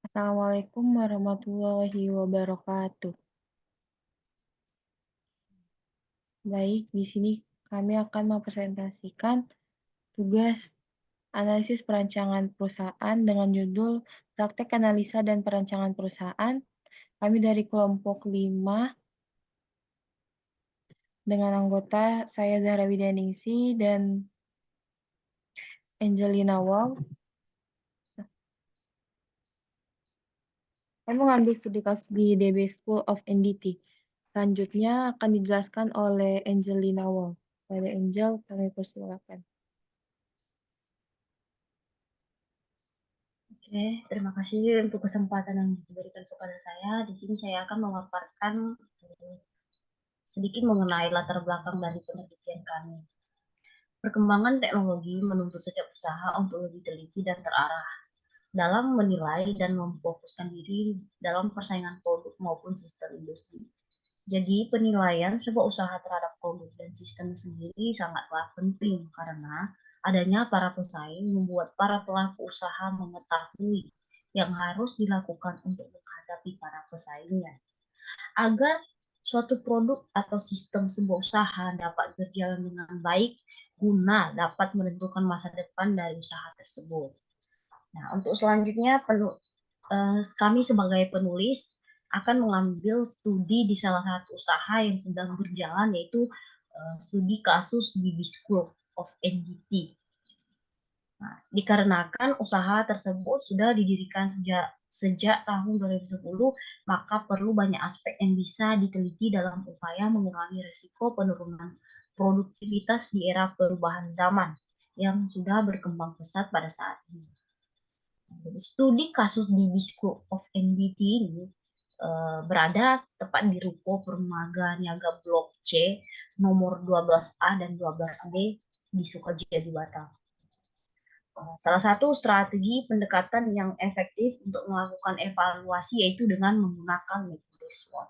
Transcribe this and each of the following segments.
Assalamualaikum warahmatullahi wabarakatuh. Baik, di sini kami akan mempresentasikan tugas analisis perancangan perusahaan dengan judul Praktek Analisa dan Perancangan Perusahaan. Kami dari kelompok 5 dengan anggota saya Zahra Widianingsi dan Angelina Wong. Kami mengambil studi kasus di DB School of NDT. Selanjutnya akan dijelaskan oleh Angelina Wong. Pada Angel, kami persilakan. Oke, terima kasih untuk kesempatan yang diberikan kepada saya. Di sini saya akan memaparkan sedikit mengenai latar belakang dari penelitian kami. Perkembangan teknologi menuntut setiap usaha untuk lebih teliti dan terarah dalam menilai dan memfokuskan diri dalam persaingan produk maupun sistem industri. Jadi penilaian sebuah usaha terhadap produk dan sistem sendiri sangatlah penting karena adanya para pesaing membuat para pelaku usaha mengetahui yang harus dilakukan untuk menghadapi para pesaingnya. Agar suatu produk atau sistem sebuah usaha dapat berjalan dengan baik guna dapat menentukan masa depan dari usaha tersebut. Nah, untuk selanjutnya kami sebagai penulis akan mengambil studi di salah satu usaha yang sedang berjalan, yaitu studi kasus di School of NDT. Nah, dikarenakan usaha tersebut sudah didirikan sejak tahun 2010, maka perlu banyak aspek yang bisa diteliti dalam upaya mengurangi risiko penurunan produktivitas di era perubahan zaman yang sudah berkembang pesat pada saat ini. Studi kasus di School of NDT ini berada tepat di Ruko Permada Niaga Blok C nomor 12A dan 12B di Sukajadi, Batam. Salah satu strategi pendekatan yang efektif untuk melakukan evaluasi yaitu dengan menggunakan metode SWOT.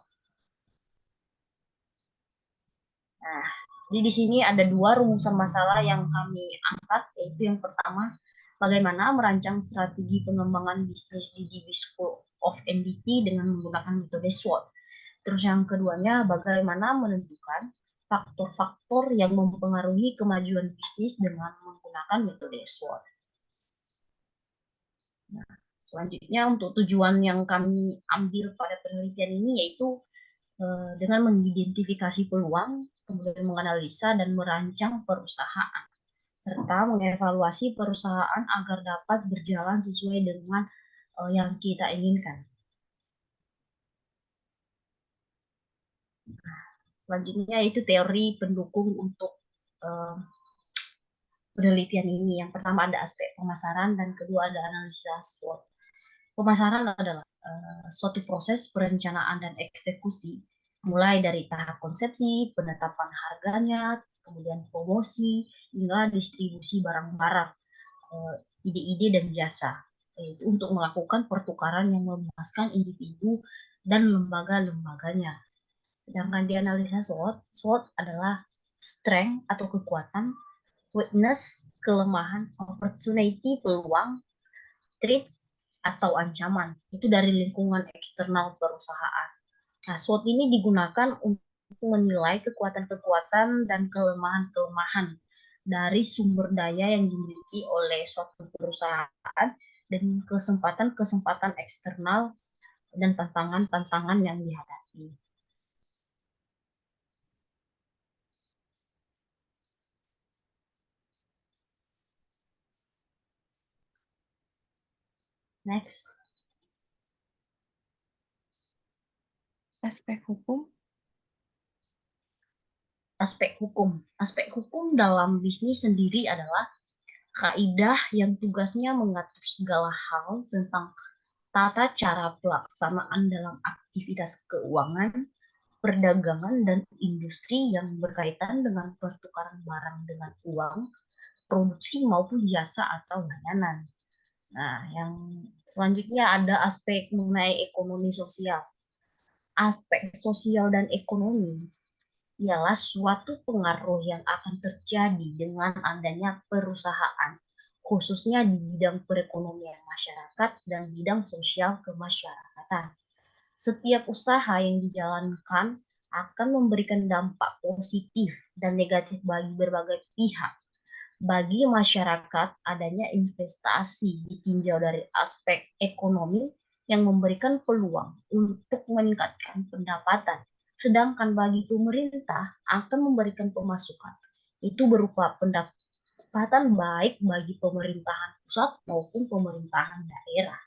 Nah, jadi di sini ada dua rumusan masalah yang kami angkat, yaitu yang pertama, bagaimana merancang strategi pengembangan bisnis di DB School of NDT dengan menggunakan metode SWOT. Terus yang keduanya, bagaimana menentukan faktor-faktor yang mempengaruhi kemajuan bisnis dengan menggunakan metode SWOT. Nah, selanjutnya untuk tujuan yang kami ambil pada penelitian ini yaitu dengan mengidentifikasi peluang, kemudian menganalisa dan merancang perusahaan, serta mengevaluasi perusahaan agar dapat berjalan sesuai dengan yang kita inginkan. Nah, selanjutnya itu teori pendukung untuk penelitian ini. Yang pertama ada aspek pemasaran dan kedua ada analisa SWOT. Pemasaran adalah suatu proses perencanaan dan eksekusi mulai dari tahap konsepsi, penetapan harganya, kemudian promosi, hingga distribusi barang-barang, ide-ide dan jasa, yaitu untuk melakukan pertukaran yang memuaskan individu dan lembaga-lembaganya. Sedangkan di analisa SWOT, SWOT adalah strength atau kekuatan, weakness, kelemahan, opportunity, peluang, threats, atau ancaman. Itu dari lingkungan eksternal perusahaan. Nah, SWOT ini digunakan untuk menilai kekuatan-kekuatan dan kelemahan-kelemahan dari sumber daya yang dimiliki oleh suatu perusahaan dan kesempatan-kesempatan eksternal dan tantangan-tantangan yang dihadapi. Next. Aspek hukum. Aspek hukum. Aspek hukum dalam bisnis sendiri adalah kaidah yang tugasnya mengatur segala hal tentang tata cara pelaksanaan dalam aktivitas keuangan, perdagangan, dan industri yang berkaitan dengan pertukaran barang dengan uang, produksi maupun jasa atau layanan. Nah, yang selanjutnya ada aspek mengenai ekonomi sosial. Aspek sosial dan ekonomi ialah suatu pengaruh yang akan terjadi dengan adanya perusahaan khususnya di bidang perekonomian masyarakat dan bidang sosial kemasyarakatan. Setiap usaha yang dijalankan akan memberikan dampak positif dan negatif bagi berbagai pihak. Bagi masyarakat, adanya investasi ditinjau dari aspek ekonomi yang memberikan peluang untuk meningkatkan pendapatan. Sedangkan bagi pemerintah akan memberikan pemasukan. Itu berupa pendapatan baik bagi pemerintahan pusat maupun pemerintahan daerah.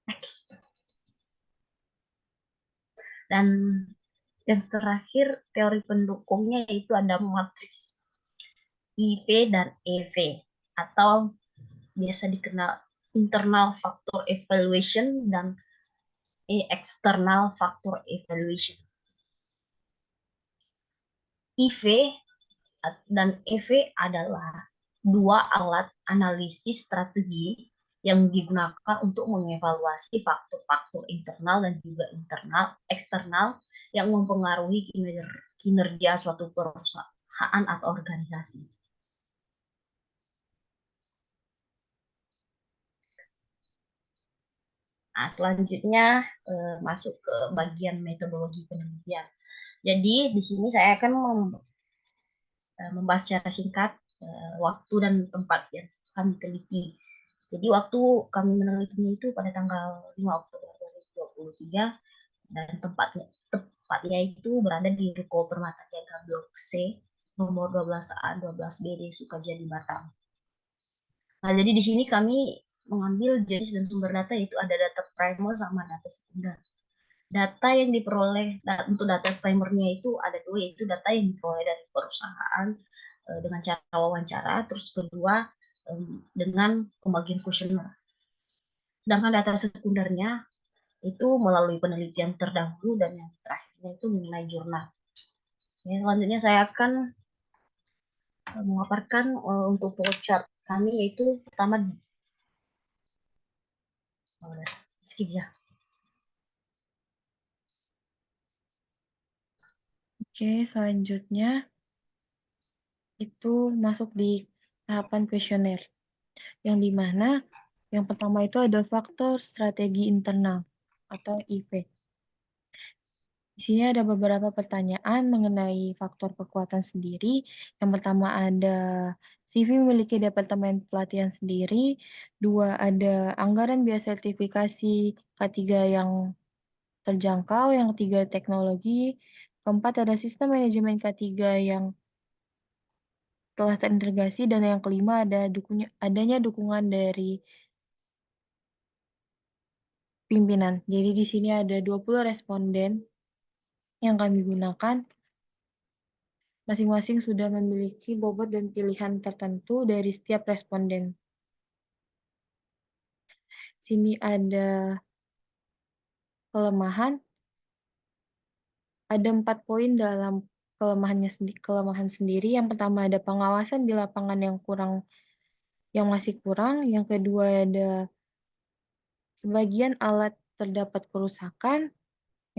Next. Dan yang terakhir, teori pendukungnya yaitu ada matriks IV dan EV atau biasa dikenal internal factor evaluation dan external factor evaluation. IV dan EV adalah dua alat analisis strategi yang digunakan untuk mengevaluasi faktor-faktor internal dan juga eksternal yang mempengaruhi kinerja suatu perusahaan atau organisasi. Nah, selanjutnya masuk ke bagian metodologi penelitian. Jadi di sini saya akan membahas secara singkat waktu dan tempat yang kami teliti. Jadi waktu kami menelitinya itu pada tanggal 5 Oktober 2023 dan tempatnya itu berada di Ruko Permata Jaga Blok C nomor 12A 12B di Sukajadi Batam. Nah, jadi di sini kami mengambil jenis dan sumber data yaitu ada data primer sama data sekunder. Data yang diperoleh untuk data primernya itu ada dua, yaitu data yang diperoleh dari perusahaan dengan cara wawancara, terus kedua dengan pembagian kuesioner. Sedangkan data sekundernya itu melalui penelitian terdahulu dan yang terakhirnya itu mengenai jurnal. Ya, selanjutnya saya akan memaparkan untuk flowchart kami yaitu pertama skip ya. Oke, selanjutnya itu masuk di tahapan kuesioner, yang dimana yang pertama itu ada faktor strategi internal atau IV. Di sini ada beberapa pertanyaan mengenai faktor kekuatan sendiri. Yang pertama ada CV memiliki departemen pelatihan sendiri. Dua, ada anggaran biaya sertifikasi K3 yang terjangkau. Yang ketiga, teknologi. Keempat, ada sistem manajemen K3 yang telah terintegrasi. Dan yang kelima, adanya dukungan dari pimpinan. Jadi di sini ada 20 responden yang kami gunakan. Masing-masing sudah memiliki bobot dan pilihan tertentu dari setiap responden. Sini ada kelemahan. Ada 4 poin dalam kelemahan sendiri. Yang pertama ada pengawasan di lapangan yang masih kurang. Yang kedua ada sebagian alat terdapat kerusakan.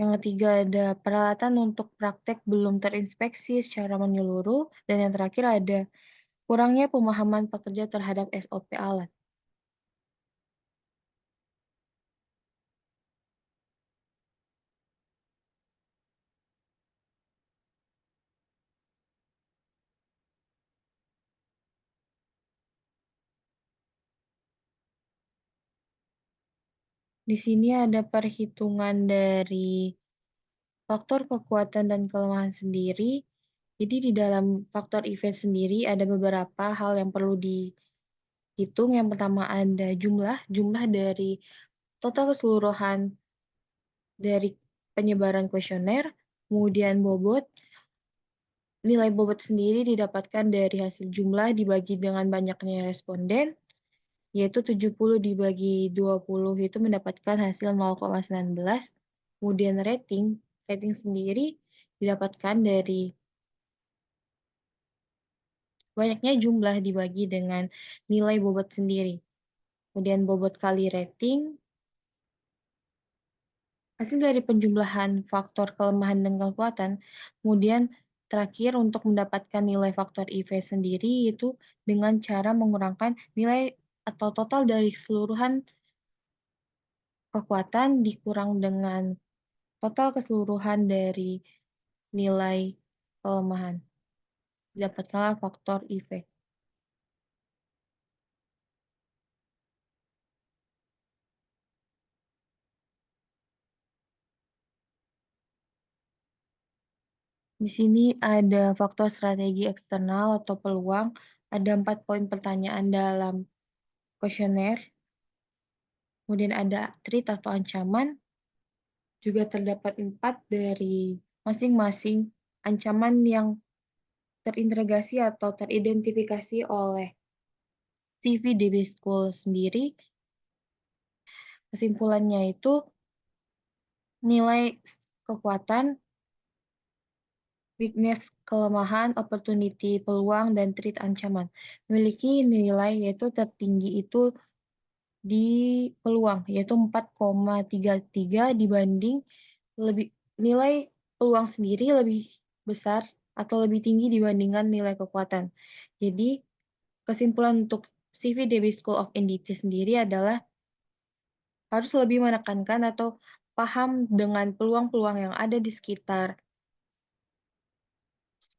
Yang ketiga ada peralatan untuk praktek belum terinspeksi secara menyeluruh. Dan yang terakhir ada kurangnya pemahaman pekerja terhadap SOP alat. Di sini ada perhitungan dari faktor kekuatan dan kelemahan sendiri. Jadi di dalam faktor event sendiri ada beberapa hal yang perlu dihitung. Yang pertama ada jumlah dari total keseluruhan dari penyebaran kuesioner, kemudian bobot. Nilai bobot sendiri didapatkan dari hasil jumlah dibagi dengan banyaknya responden, yaitu 70 dibagi 20 itu mendapatkan hasil 0,19. Kemudian rating sendiri didapatkan dari banyaknya jumlah dibagi dengan nilai bobot sendiri. Kemudian bobot kali rating, hasil dari penjumlahan faktor kelemahan dan kekuatan, kemudian Terakhir, untuk mendapatkan nilai faktor IV sendiri itu dengan cara mengurangkan nilai atau total dari keseluruhan kekuatan dikurang dengan total keseluruhan dari nilai kelemahan. Dapatkanlah faktor IV. Di sini ada faktor strategi eksternal atau peluang, ada 4 poin pertanyaan dalam kuesioner, kemudian ada threat atau ancaman, juga terdapat 4 dari masing-masing ancaman yang terintegrasi atau teridentifikasi oleh CVDB School sendiri. Kesimpulannya itu nilai kekuatan, weakness kelemahan, opportunity peluang, dan threat ancaman. Memiliki nilai yaitu tertinggi itu di peluang, yaitu 4,33 dibanding lebih nilai peluang sendiri lebih besar atau lebih tinggi dibandingkan nilai kekuatan. Jadi, kesimpulan untuk CVDB School of NDT sendiri adalah harus lebih menekankan atau paham dengan peluang-peluang yang ada di sekitar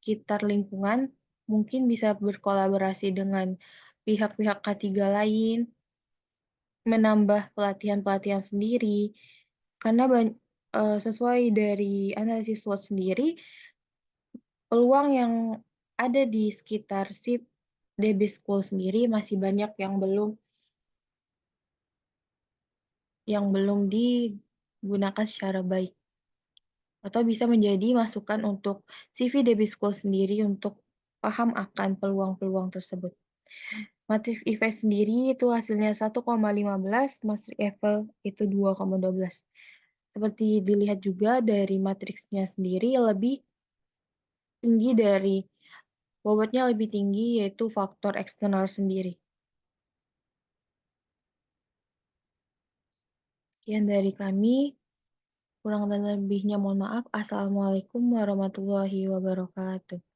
sekitar lingkungan, mungkin bisa berkolaborasi dengan pihak-pihak ketiga lain, menambah pelatihan-pelatihan sendiri, karena sesuai dari analisis SWOT sendiri, peluang yang ada di sekitar si DB School sendiri masih banyak yang belum digunakan secara baik, atau bisa menjadi masukan untuk CV DB School sendiri untuk paham akan peluang-peluang tersebut. Matriks IV sendiri itu hasilnya 1,15, matriks Eiffel itu 2,12. Seperti dilihat juga dari matriksnya sendiri lebih tinggi dari bobotnya lebih tinggi yaitu faktor eksternal sendiri. Sekian dari kami, kurang dan lebihnya mohon maaf. Assalamualaikum warahmatullahi wabarakatuh.